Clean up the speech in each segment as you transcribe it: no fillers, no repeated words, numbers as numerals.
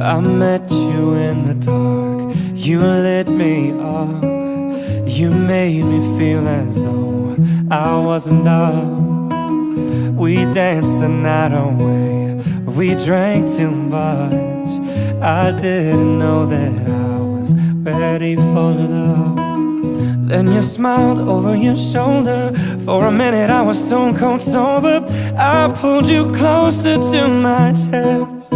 I met you in the dark, you lit me up. You made me feel as though I wasn't up. We danced the night away, we drank too much. I didn't know that I was ready for love. Then you smiled over your shoulder. For a minute I was stone cold sober. I pulled you closer to my chest,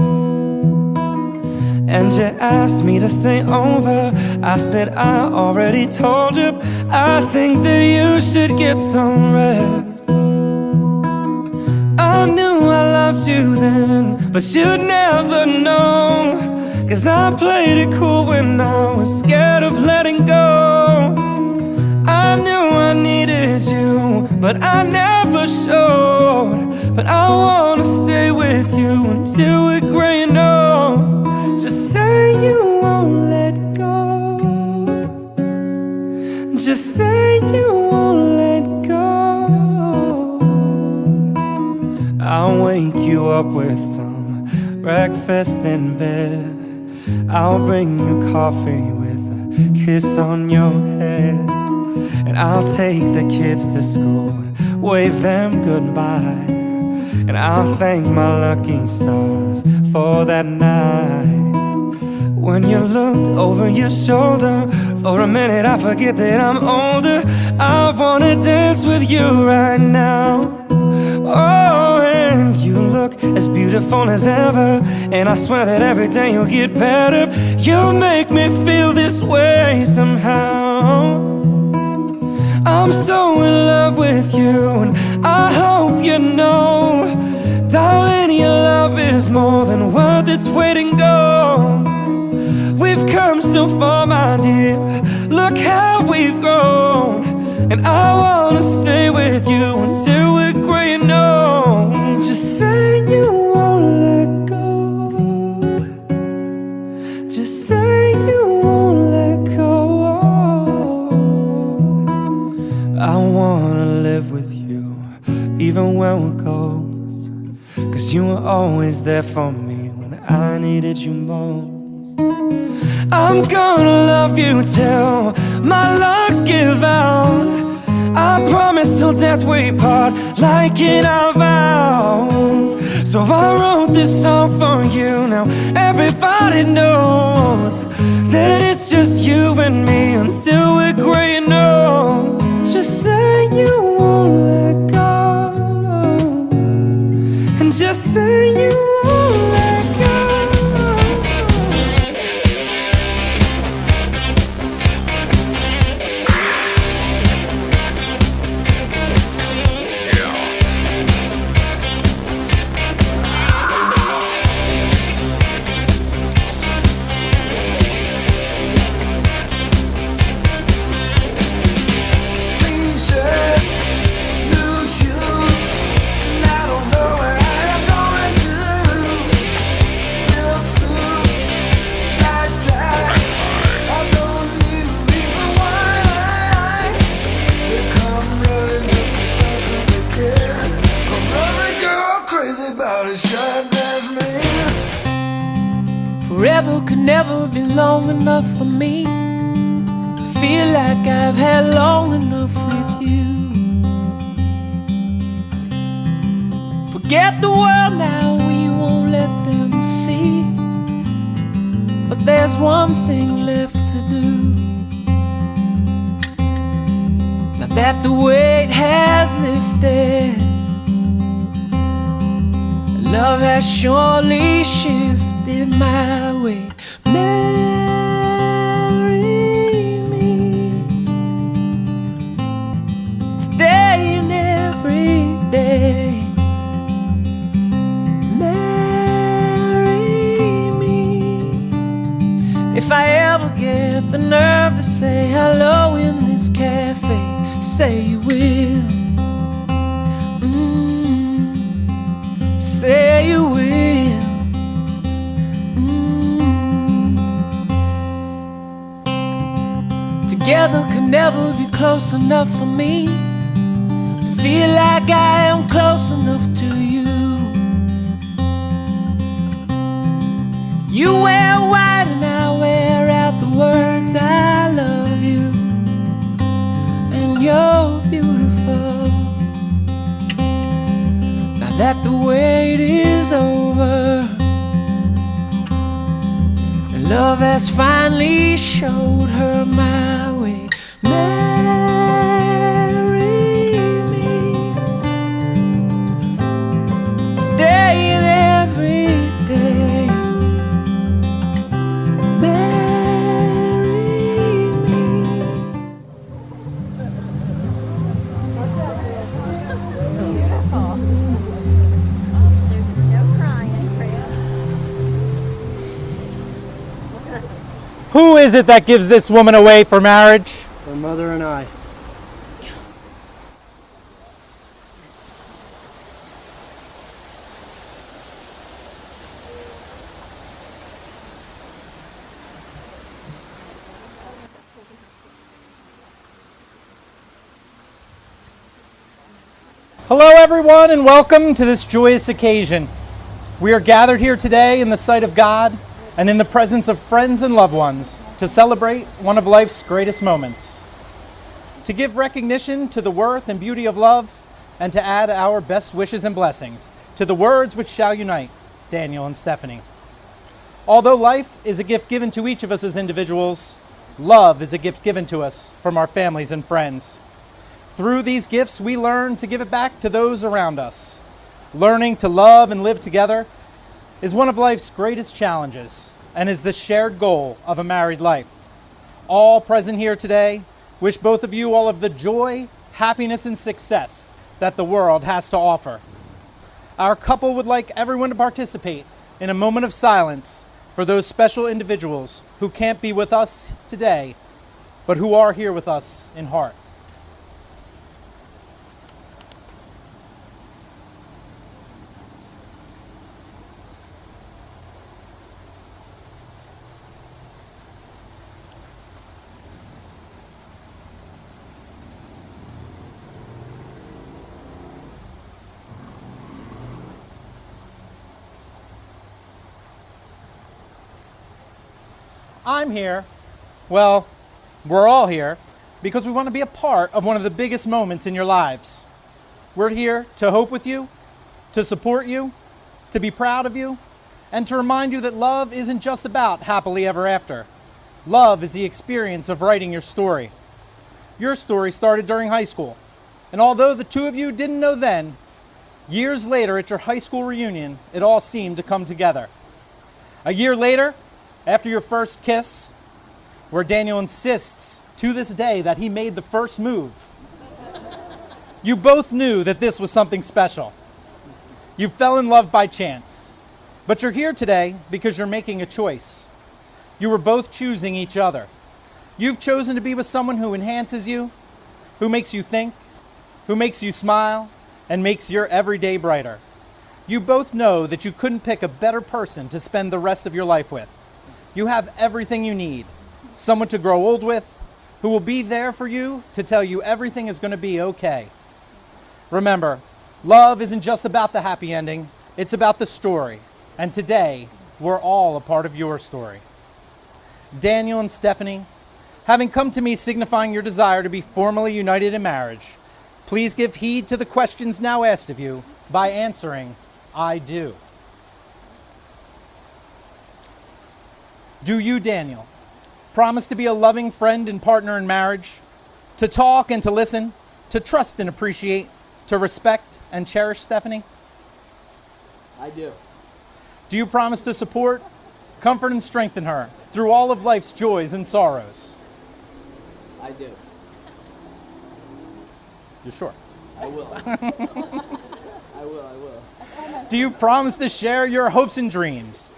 and you asked me to stay over. I said I already told you, I think that you should get some rest. I knew I loved you then, but you'd never know, 'cause I played it cool when I was scared of letting go. I knew I needed you, but I never showed. But I wanna stay with you until we're gray and old. Just say you won't let go. Just say you won't let go. I'll wake you up with some breakfast in bed. I'll bring you coffee with a kiss on your head. And I'll take the kids to school, wave them goodbye. And I'll thank my lucky stars for that night. When you looked over your shoulder, for a minute I forget that I'm older. I wanna dance with you right now. Oh, and you look as beautiful as ever, and I swear that every day you'll get better. You make me feel this way somehow. I'm so in love with you, and I hope you know, darling, your love is more than worth its weight in gold. We've come so far, my dear, look how we've grown. And I wanna stay with you until we're gray and old. Just say you won't let go. Just say you won't let go. I wanna live with you, even when we're ghosts, 'cause you were always there for me when I needed you most. I'm gonna love you till my lungs give out. I promise till death we part, like in our vows. So I wrote this song for you, now everybody knows that it's just you and me until we're gray and old. Just say you won't let go, and just say you won't let go. Forever could never be long enough for me to feel like I've had long enough with you. Forget the world now, we won't let them see. But there's one thing left to do. Now that the weight has lifted, love has surely shifted my way. Marry me today and every day. Marry me. If I ever get the nerve to say hello in this cafe, say you will. Say you will. Together could never be close enough for me to feel like I am close enough to you. You wear white and I wear out the words I love you, and you're beautiful. Now that the wait is over, and love has finally showed her my way. Marry me today and every day. Marry me. Beautiful. There's no crying, Fran. Who is it that gives this woman away for marriage? Her mother and I. Hello everyone and welcome to this joyous occasion. We are gathered here today in the sight of God and in the presence of friends and loved ones to celebrate one of life's greatest moments. To give recognition to the worth and beauty of love and to add our best wishes and blessings to the words which shall unite Daniel and Stephanie. Although life is a gift given to each of us as individuals, love is a gift given to us from our families and friends. Through these gifts, we learn to give it back to those around us. Learning to love and live together is one of life's greatest challenges and is the shared goal of a married life. All present here today wish both of you all of the joy, happiness, and success that the world has to offer. Our couple would like everyone to participate in a moment of silence for those special individuals who can't be with us today, but who are here with us in heart. I'm here, well, we're all here, because we want to be a part of one of the biggest moments in your lives. We're here to hope with you, to support you, to be proud of you, and to remind you that love isn't just about happily ever after. Love is the experience of writing your story. Your story started during high school, and although the two of you didn't know then, years later at your high school reunion, it all seemed to come together. A year later, after your first kiss, where Daniel insists to this day that he made the first move, you both knew that this was something special. You fell in love by chance, but you're here today because you're making a choice. You were both choosing each other. You've chosen to be with someone who enhances you, who makes you think, who makes you smile, and makes your everyday brighter. You both know that you couldn't pick a better person to spend the rest of your life with. You have everything you need. Someone to grow old with, who will be there for you to tell you everything is going to be okay. Remember, love isn't just about the happy ending, it's about the story. And today, we're all a part of your story. Daniel and Stephanie, having come to me signifying your desire to be formally united in marriage, please give heed to the questions now asked of you by answering, I do. Do you, Daniel, promise to be a loving friend and partner in marriage, to talk and to listen, to trust and appreciate, to respect and cherish Stephanie? I do. Do you promise to support, comfort, and strengthen her through all of life's joys and sorrows? I do. You're sure? I will. I will. Do you promise to share your hopes and dreams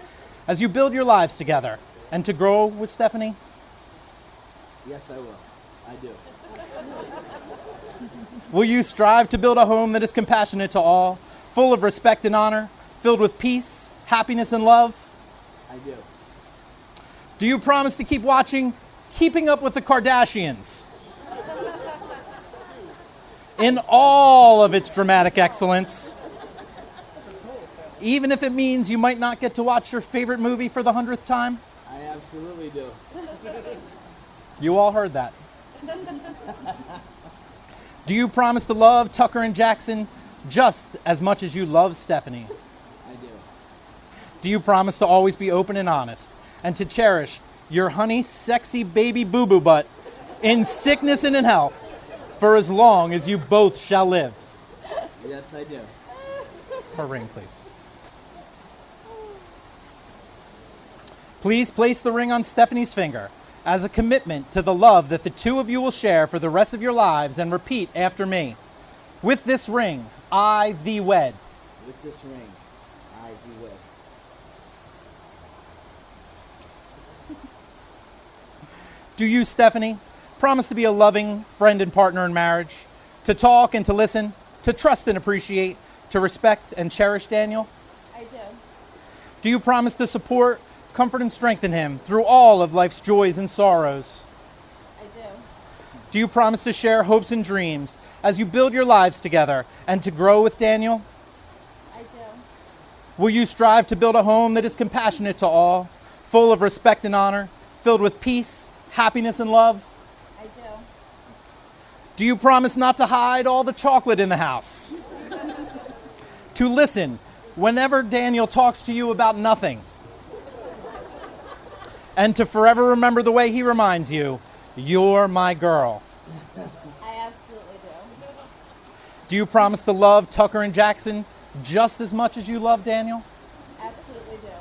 as you build your lives together and to grow with Stephanie? Yes, I will. I do. Will you strive to build a home that is compassionate to all, full of respect and honor, filled with peace, happiness, and love? I do. Do you promise to keep watching Keeping Up with the Kardashians in all of its dramatic excellence? even if it means you might not get to watch your favorite movie for the 100th time? I absolutely do. You all heard that. Do you promise to love Tucker and Jackson just as much as you love Stephanie? I do. Do you promise to always be open and honest and to cherish your honey, sexy baby boo-boo butt in sickness and in health for as long as you both shall live? Yes, I do. Her ring, please. Please place the ring on Stephanie's finger as a commitment to the love that the two of you will share for the rest of your lives, and repeat after me. With this ring, I thee wed. With this ring, I do wed. Do you, Stephanie, promise to be a loving friend and partner in marriage, to talk and to listen, to trust and appreciate, to respect and cherish Daniel? I do. Do you promise to support, comfort, and strengthen him through all of life's joys and sorrows? I do. Do you promise to share hopes and dreams as you build your lives together and to grow with Daniel? I do. Will you strive to build a home that is compassionate to all, full of respect and honor, filled with peace, happiness, and love? I do. Do you promise not to hide all the chocolate in the house? To listen whenever Daniel talks to you about nothing? And to forever remember the way he reminds you, you're my girl? I absolutely do. Do you promise to love Tucker and Jackson just as much as you love Daniel? Absolutely do.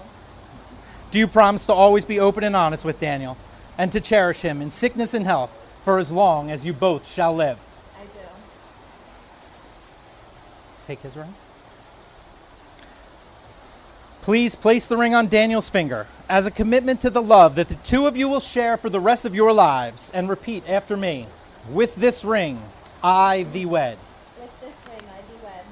Do you promise to always be open and honest with Daniel and to cherish him in sickness and health for as long as you both shall live? I do. Take his ring. Please place the ring on Daniel's finger as a commitment to the love that the two of you will share for the rest of your lives, and repeat after me. With this ring, I thee wed. With this ring, I do wed.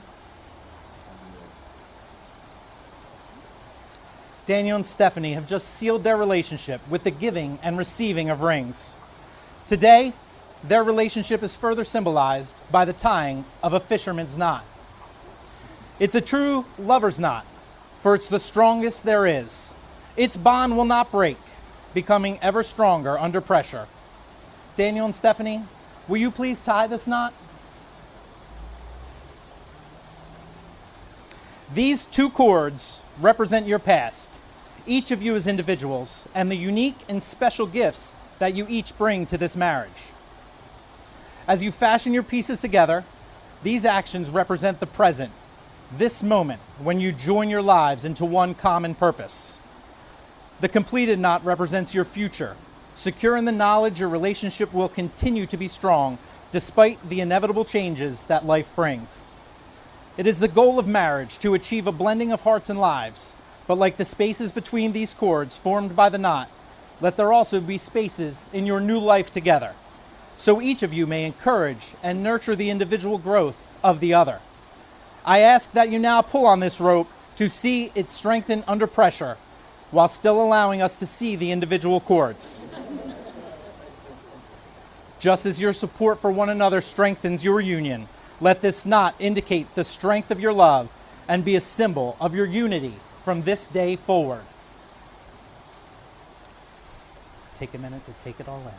Daniel and Stephanie have just sealed their relationship with the giving and receiving of rings. Today, their relationship is further symbolized by the tying of a fisherman's knot. It's a true lover's knot, for it's the strongest there is. Its bond will not break, becoming ever stronger under pressure. Daniel and Stephanie, will you please tie this knot? These two cords represent your past, each of you as individuals, and the unique and special gifts that you each bring to this marriage. As you fashion your pieces together, these actions represent the present, this moment when you join your lives into one common purpose. The completed knot represents your future, secure in the knowledge your relationship will continue to be strong despite the inevitable changes that life brings. It is the goal of marriage to achieve a blending of hearts and lives, but like the spaces between these cords formed by the knot, let there also be spaces in your new life together, so each of you may encourage and nurture the individual growth of the other. I ask that you now pull on this rope to see it strengthen under pressure, while still allowing us to see the individual cords. Just as your support for one another strengthens your union, let this knot indicate the strength of your love and be a symbol of your unity from this day forward. Take a minute to take it all in.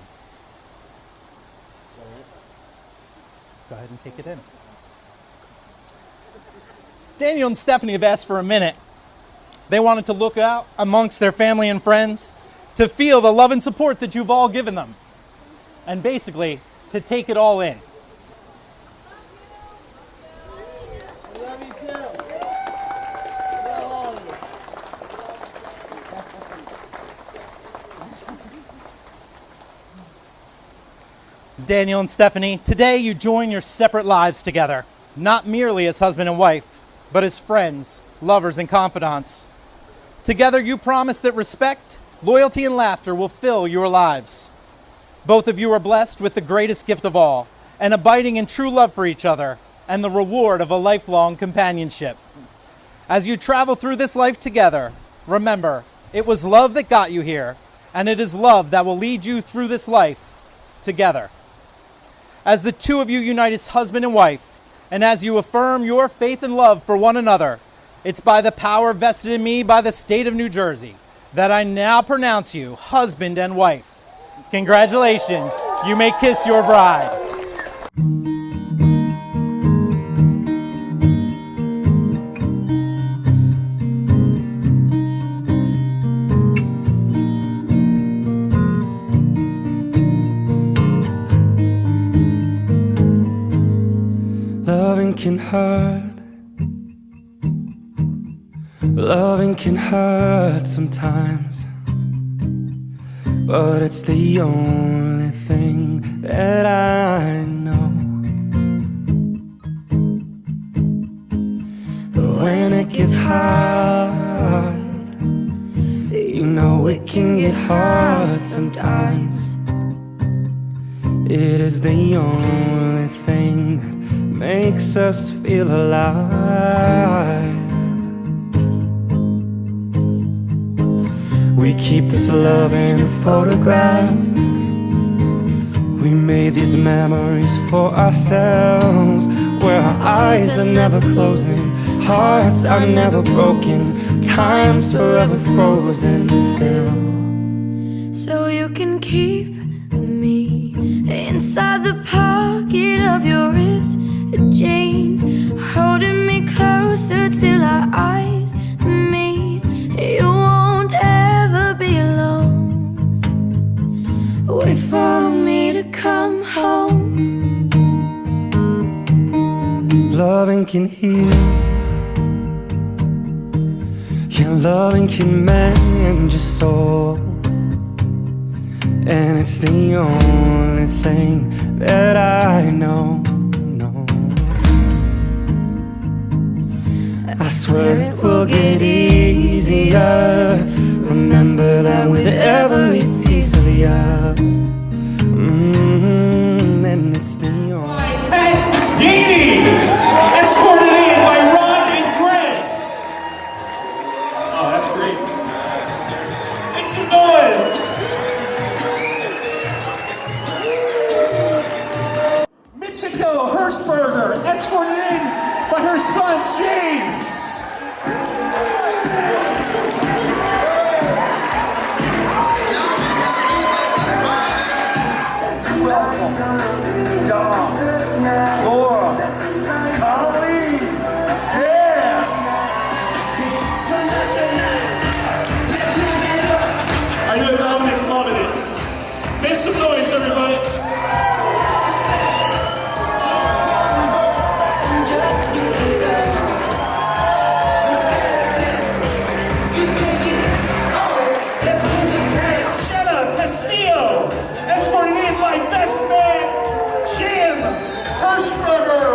Go ahead and take it in. Daniel and Stephanie have asked for a minute. They wanted to look out amongst their family and friends, to feel the love and support that you've all given them, and basically to take it all in. I love you too. Love all of you. Daniel and Stephanie, today you join your separate lives together, not merely as husband and wife, but as friends, lovers, and confidants. Together you promise that respect, loyalty, and laughter will fill your lives. Both of you are blessed with the greatest gift of all, an abiding in true love for each other, and the reward of a lifelong companionship. As you travel through this life together, remember, it was love that got you here, and it is love that will lead you through this life together. As the two of you unite as husband and wife, and as you affirm your faith and love for one another, It's by the power vested in me by the state of New Jersey that I now pronounce you husband and wife. Congratulations, you may kiss your bride. Loving can hurt. Loving can hurt sometimes, but it's the only thing that I know. But when it gets hard, you know it can get hard sometimes. It is the only thing that makes us feel alive. We keep this love in a photograph. We made these memories for ourselves, where our eyes are never closing, hearts are never broken, time's forever frozen still. So you can keep me inside the pocket of your ripped jeans, holding me closer till our eyes meet. You won't ever be alone. Wait for me to come home. Loving can heal. Yeah, loving can mend your soul. And it's the only thing that I know. I swear it will get easier. Remember that with every piece of you. And it's the only. Hey, Yeetie! Escorted in by Ron and Greg. Oh, that's great. Make some noise. Mitchiko Hershberger, escorted in by her son James. Laura, Colleen, yeah! I know Dominic's loving it. Make some noise, everybody. Jenna Castillo, escorted in by best man Jim Hershberger.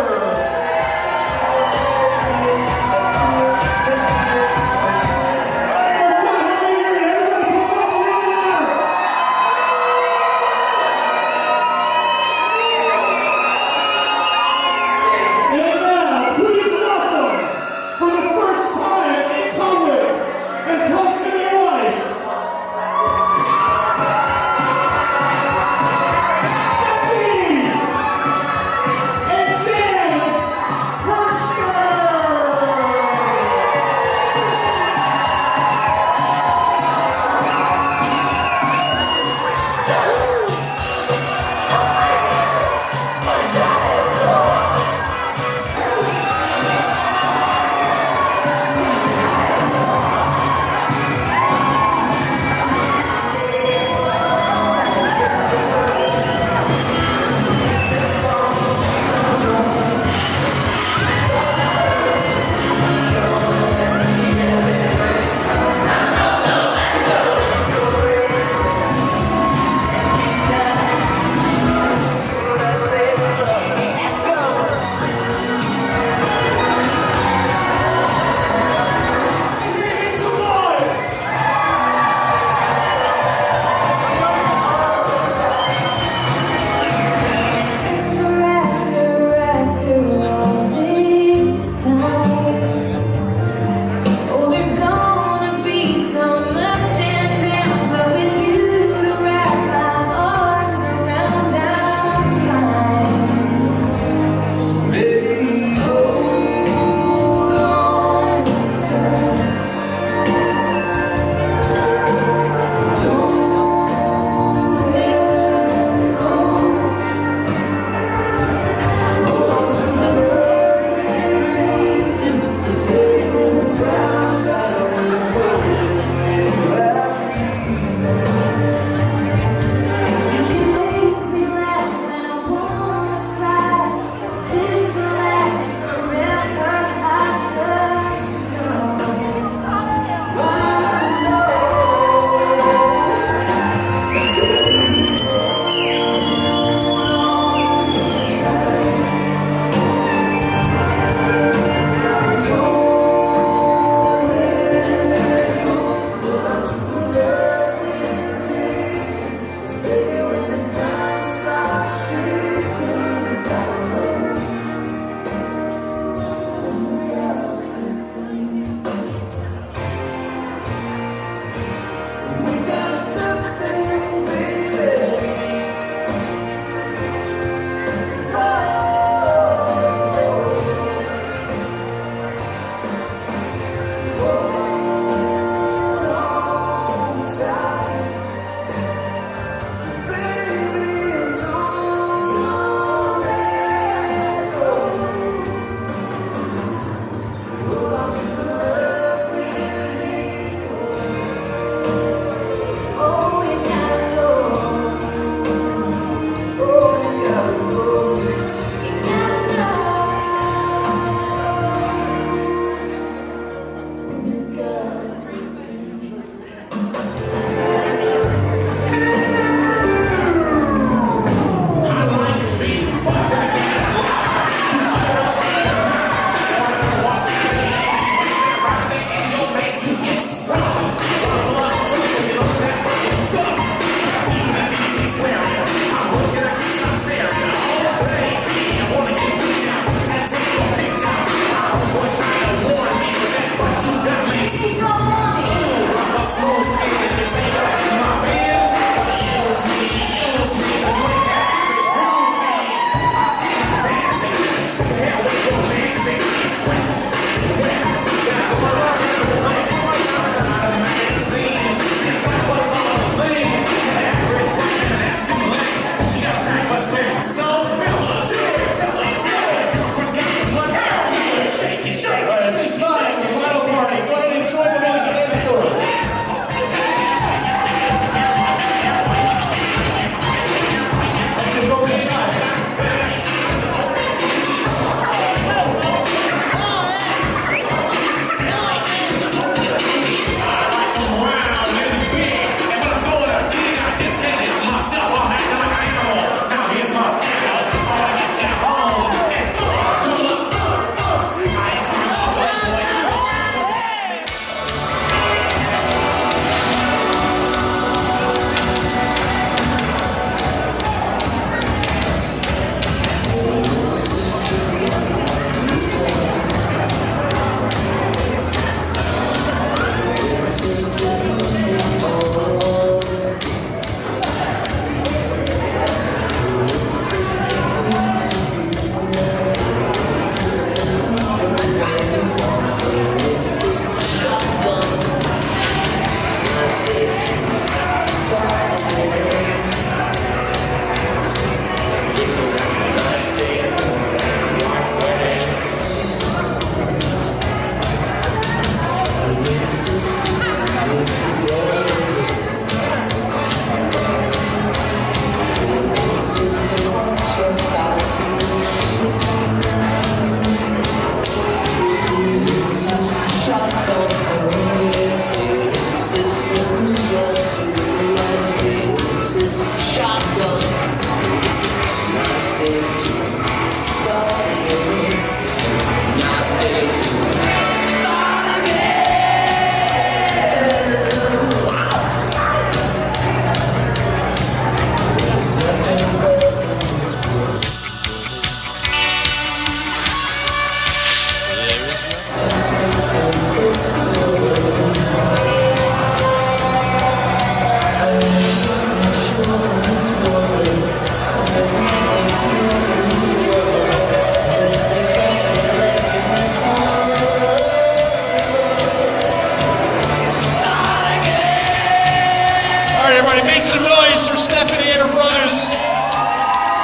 some noise for Stephanie and her brothers.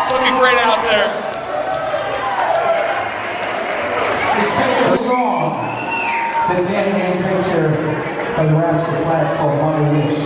Looking great out there. A special song that Danny handpicked here by the Rascal Flats called Mother Wish.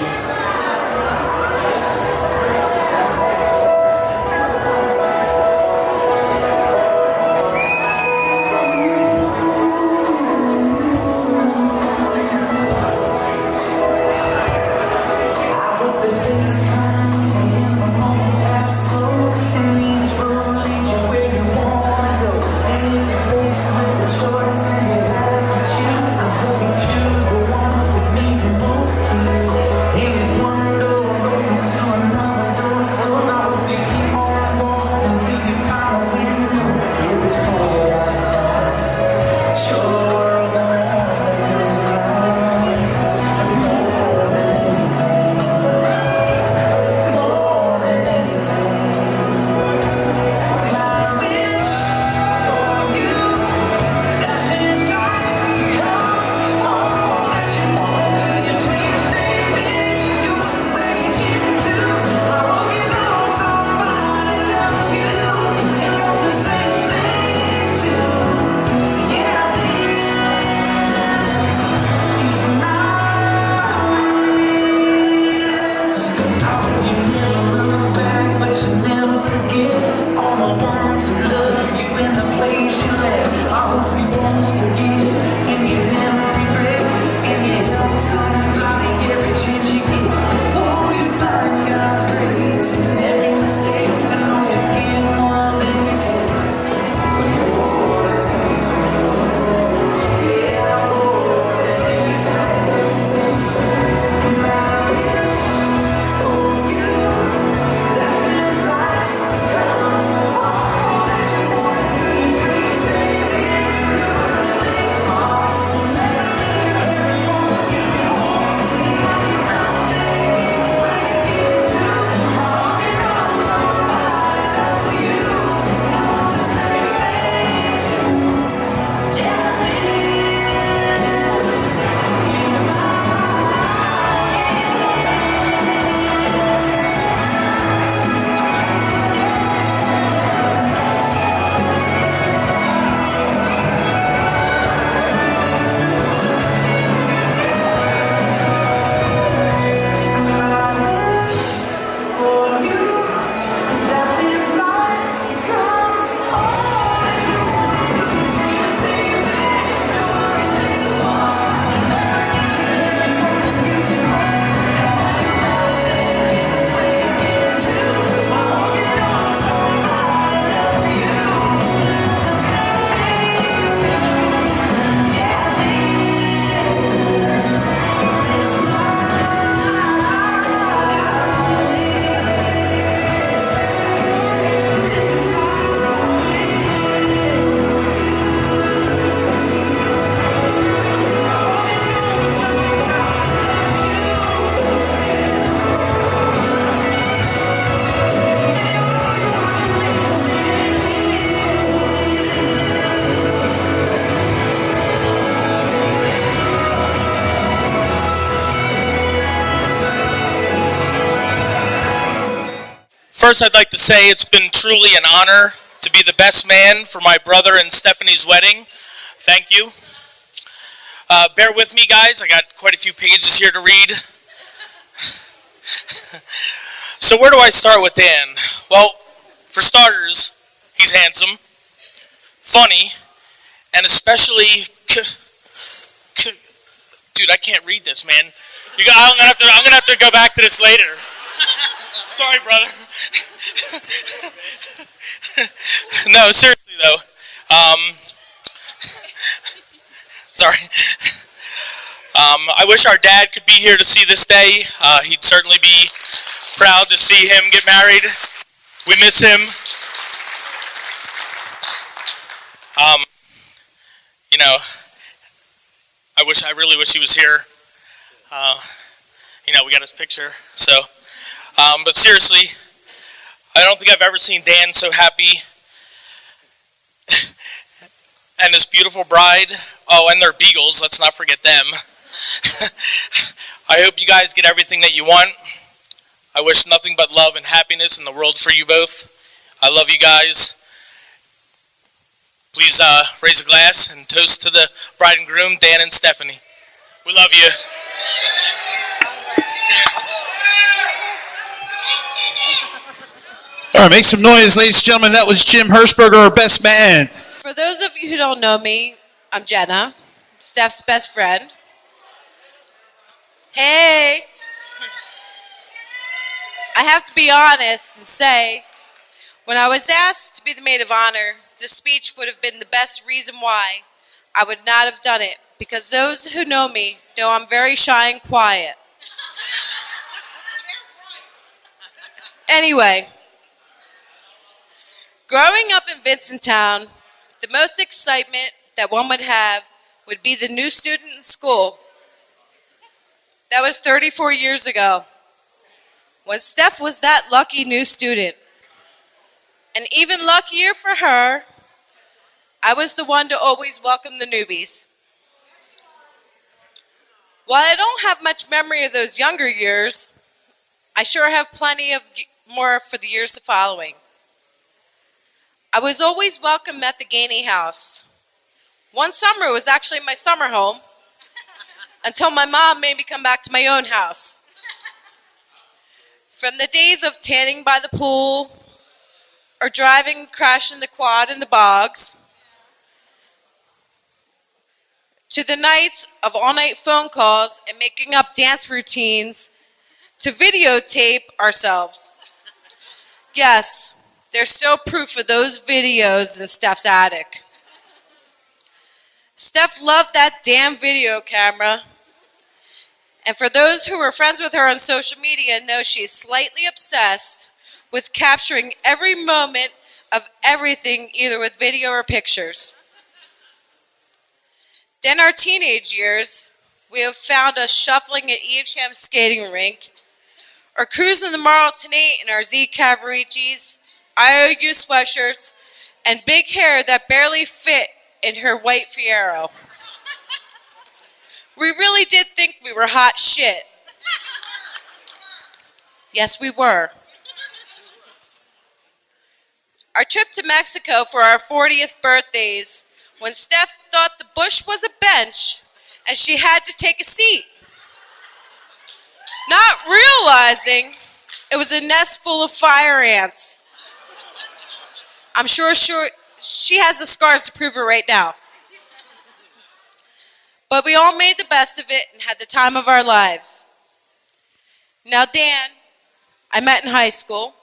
First, I'd like to say it's been truly an honor to be the best man for my brother and Stephanie's wedding. Thank you. Bear with me, guys. I got quite a few pages here to read. So where do I start with Dan? Well, for starters, he's handsome, funny, and especially... Dude, I can't read this, man. I'm gonna have to go back to this later. Sorry, brother. No, seriously though. Sorry. I wish our dad could be here to see this day. He'd certainly be proud to see him get married. We miss him. You know, I really wish he was here. We got his picture. So, but seriously, I don't think I've ever seen Dan so happy. And his beautiful bride. Oh, and their beagles. Let's not forget them. I hope you guys get everything that you want. I wish nothing but love and happiness in the world for you both. I love you guys. Please raise a glass and toast to the bride and groom, Dan and Stephanie. We love you. All right, make some noise, ladies and gentlemen. That was Jim Hershberger, our best man. For those of you who don't know me, I'm Jenna, Steph's best friend. Hey! I have to be honest and say, when I was asked to be the maid of honor, this speech would have been the best reason why I would not have done it, because those who know me know I'm very shy and quiet. Anyway, growing up in Vincenttown, the most excitement that one would have would be the new student in school. That was 34 years ago, when Steph was that lucky new student. And even luckier for her, I was the one to always welcome the newbies. While I don't have much memory of those younger years, I sure have plenty of more for the years following. I was always welcome at the Gainey house. One summer was actually my summer home, until my mom made me come back to my own house. From the days of tanning by the pool, or driving, crashing the quad in the bogs, to the nights of all-night phone calls and making up dance routines to videotape ourselves. Yes, there's still proof of those videos in Steph's attic. Steph loved that damn video camera. And for those who were friends with her on social media know she's slightly obsessed with capturing every moment of everything, either with video or pictures. Then our teenage years, we have found us shuffling at Evesham's skating rink, or cruising the Marl Tenate in our Z Cavaricis, IOU sweatshirts, and big hair that barely fit in her white Fiero. We really did think we were hot shit. Yes, we were. Our trip to Mexico for our 40th birthdays, when Steph thought the bush was a bench and she had to take a seat, not realizing it was a nest full of fire ants. I'm sure she has the scars to prove it right now. But we all made the best of it and had the time of our lives. Now Dan, I met in high school.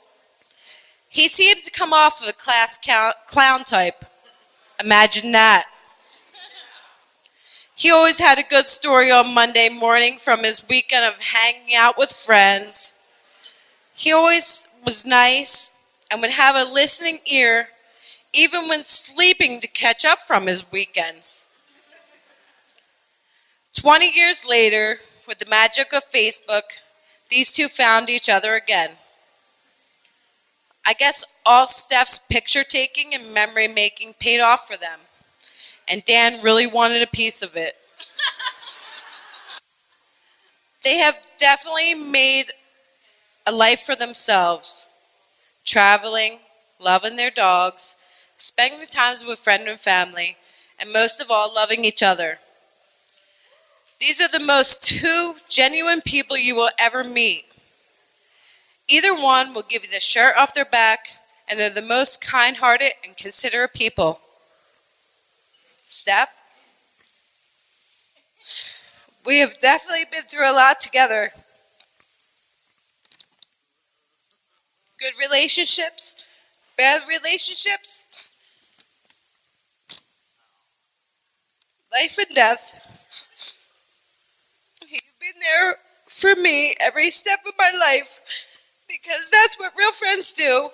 He seemed to come off of a class clown type. Imagine that. He always had a good story on Monday morning from his weekend of hanging out with friends. He always was nice and would have a listening ear even when sleeping to catch up from his weekends. 20 years later, with the magic of Facebook, these two found each other again. I guess all Steph's picture taking and memory making paid off for them, and Dan really wanted a piece of it. They have definitely made a life for themselves, traveling, loving their dogs, spending times with friends and family, and most of all, loving each other. These are the most two genuine people you will ever meet. Either one will give you the shirt off their back, and they're the most kind-hearted and considerate people. Steph? We have definitely been through a lot together. Good relationships, bad relationships, life and death. You've been there for me every step of my life, because that's what real friends do.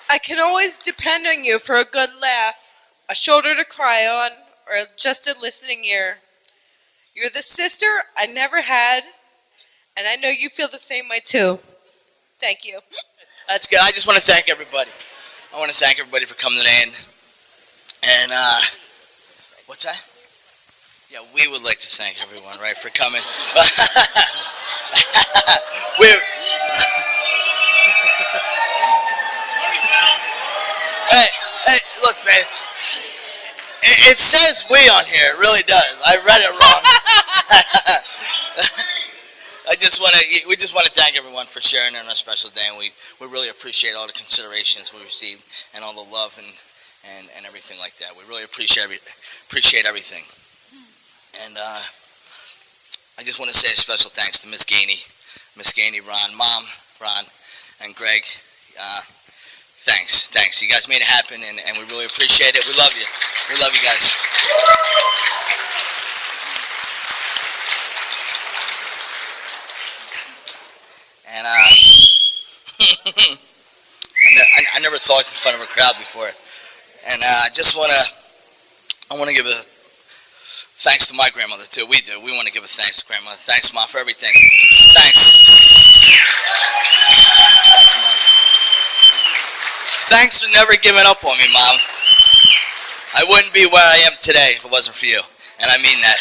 I can always depend on you for a good laugh, a shoulder to cry on, or just a listening ear. You're the sister I never had, and I know you feel the same way too. Thank you. That's good. I just want to thank everybody. I want to thank everybody for coming in. And what's that? Yeah, we would like to thank everyone, right, for coming. We're hey, look, man. It says we on here. It really does. I read it wrong. We just want to thank everyone for sharing on a special day, and we really appreciate all the considerations we received and all the love and everything like that. We really appreciate everything. And I just want to say a special thanks to Miss Gainey, Ron, Mom, Ron, and Greg. Thanks. You guys made it happen, and we really appreciate it. We love you. We love you guys. And I never talked in front of a crowd before, and I want to give a thanks to my grandmother too. We do. We want to give a thanks to grandmother. Thanks, Mom, for everything. Thanks. Thanks for never giving up on me, Mom. I wouldn't be where I am today if it wasn't for you, and I mean that.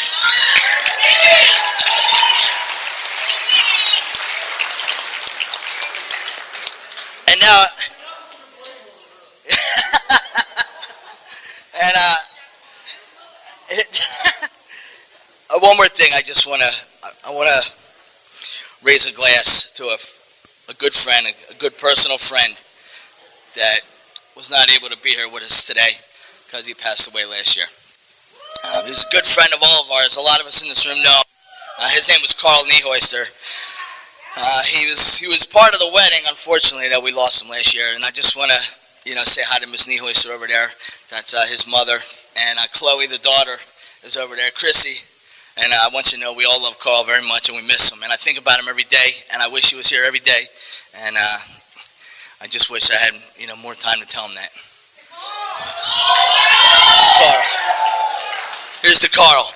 And now, one more thing. I want to raise a glass to a good friend, a good personal friend that was not able to be here with us today because he passed away last year. He was a good friend of all of ours. A lot of us in this room know. His name was Carl Niehoister. He was part of the wedding, unfortunately, that we lost him last year. And I just want to, say hi to Miss Niehoister over there. That's his mother. And Chloe, the daughter, is over there. Chrissy. And I want you to know we all love Carl very much, and we miss him. And I think about him every day, and I wish he was here every day. And I just wish I had, more time to tell him that. Here's Carl. Here's to Carl.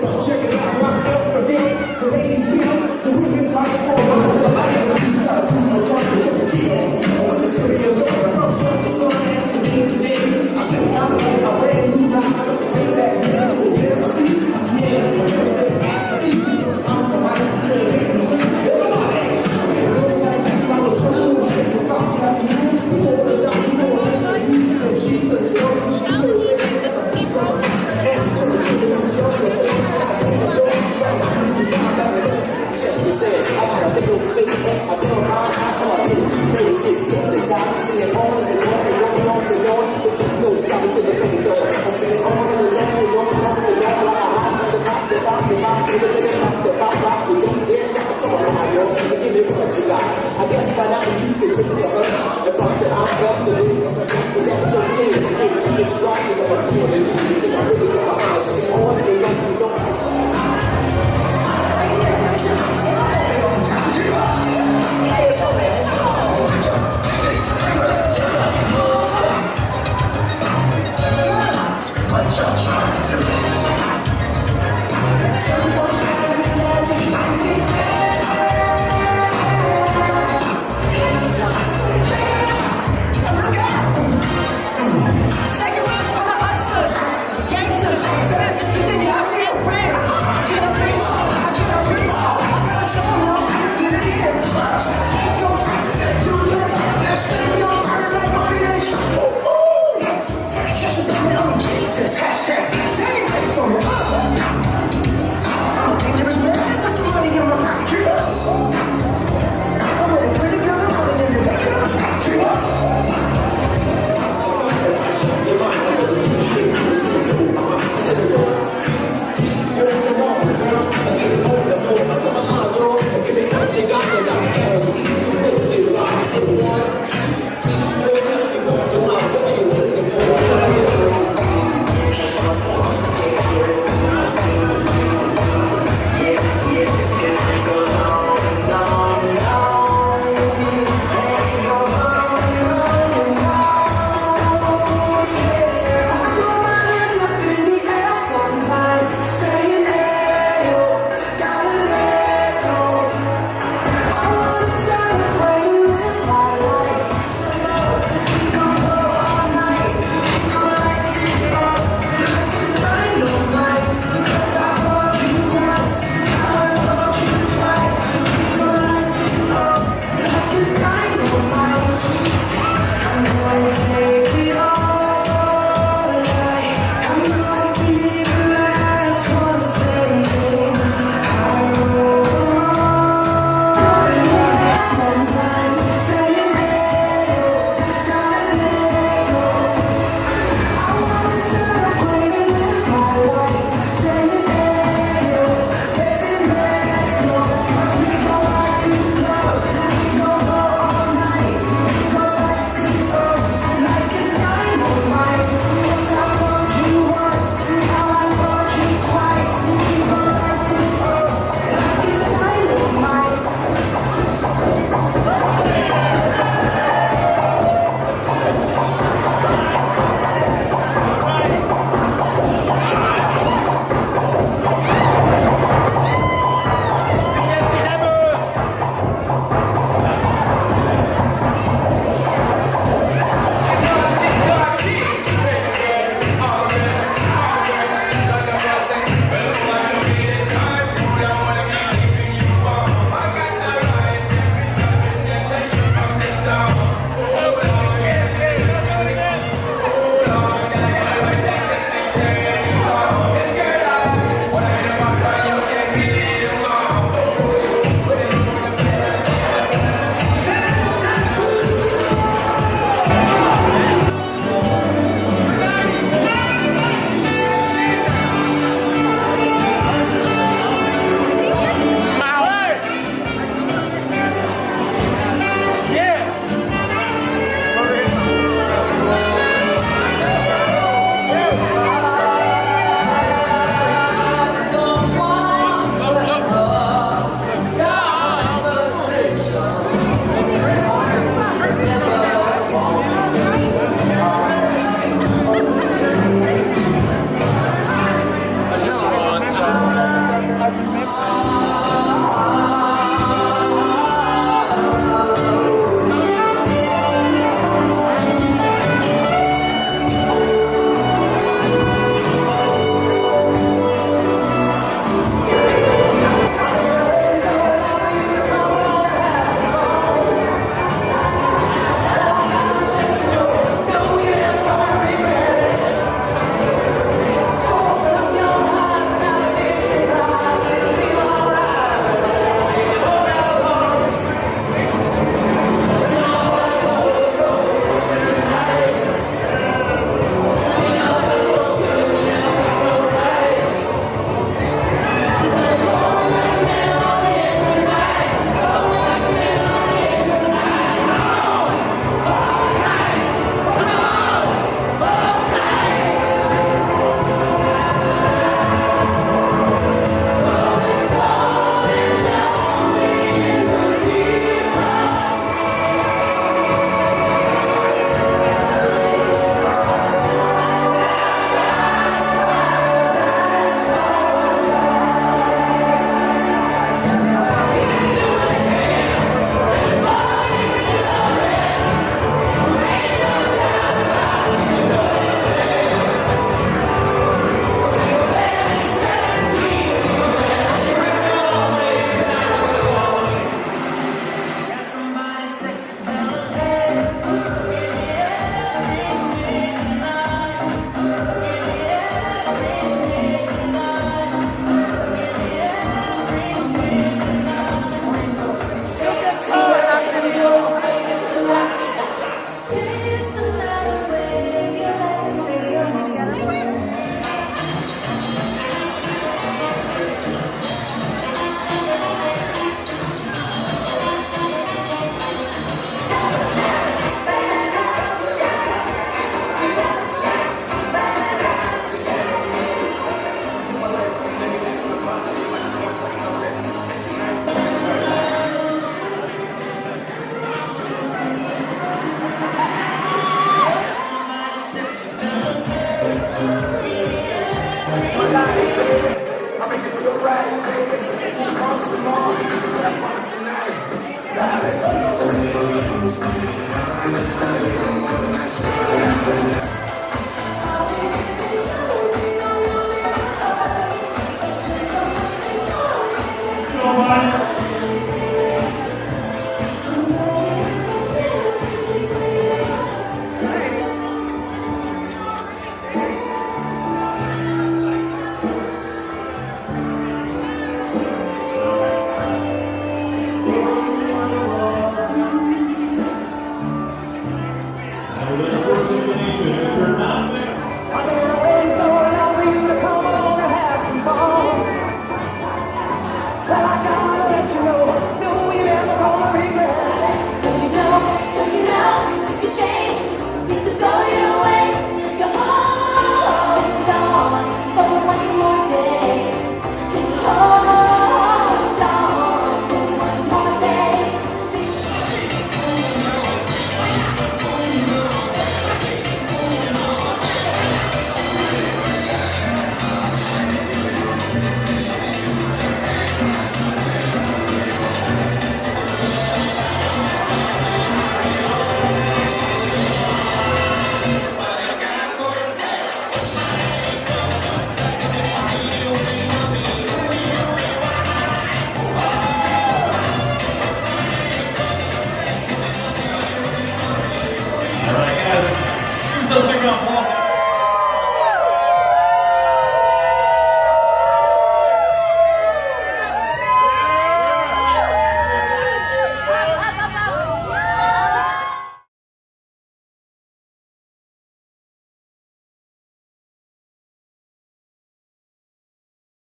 this out. Check it